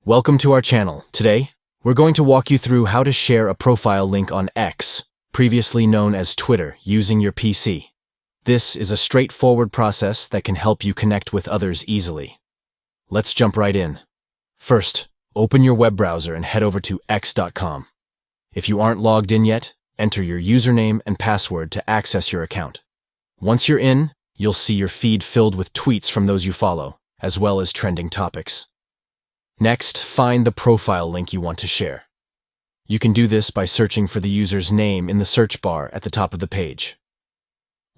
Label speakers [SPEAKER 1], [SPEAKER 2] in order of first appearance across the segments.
[SPEAKER 1] Welcome to our channel. Today, we're going to walk you through how to share a profile link on X, previously known as Twitter, using your PC. This is a straightforward process that can help you connect with others easily. Let's jump right in. First, open your web browser and head over to x.com. If you aren't logged in yet, enter your username and password to access your account. Once you're in, you'll see your feed filled with tweets from those you follow, as well as trending topics. Next, find the profile link you want to share. You can do this by searching for the user's name in the search bar at the top of the page.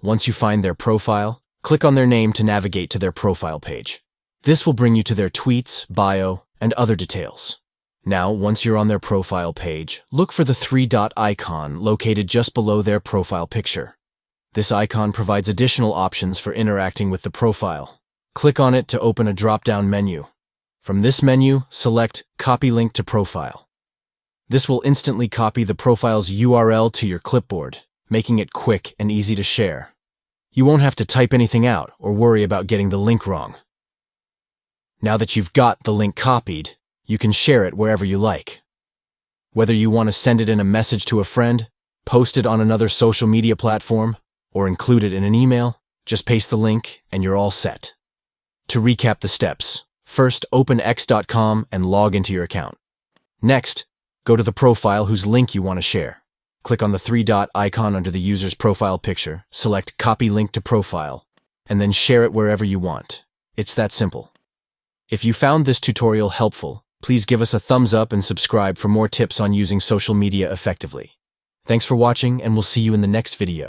[SPEAKER 1] Once you find their profile, click on their name to navigate to their profile page. This will bring you to their tweets, bio, and other details. Now, once you're on their profile page, look for the three-dot icon located just below their profile picture. This icon provides additional options for interacting with the profile. Click on it to open a drop-down menu. From this menu, select Copy Link to Profile. This will instantly copy the profile's URL to your clipboard, making it quick and easy to share. You won't have to type anything out or worry about getting the link wrong. Now that you've got the link copied, you can share it wherever you like. Whether you want to send it in a message to a friend, post it on another social media platform, or include it in an email, just paste the link and you're all set. To recap the steps, first, open x.com and log into your account. Next, go to the profile whose link you want to share. Click on the three-dot icon under the user's profile picture, select Copy Link to Profile, and then share it wherever you want. It's that simple. If you found this tutorial helpful, please give us a thumbs up and subscribe for more tips on using social media effectively. Thanks for watching, and we'll see you in the next video.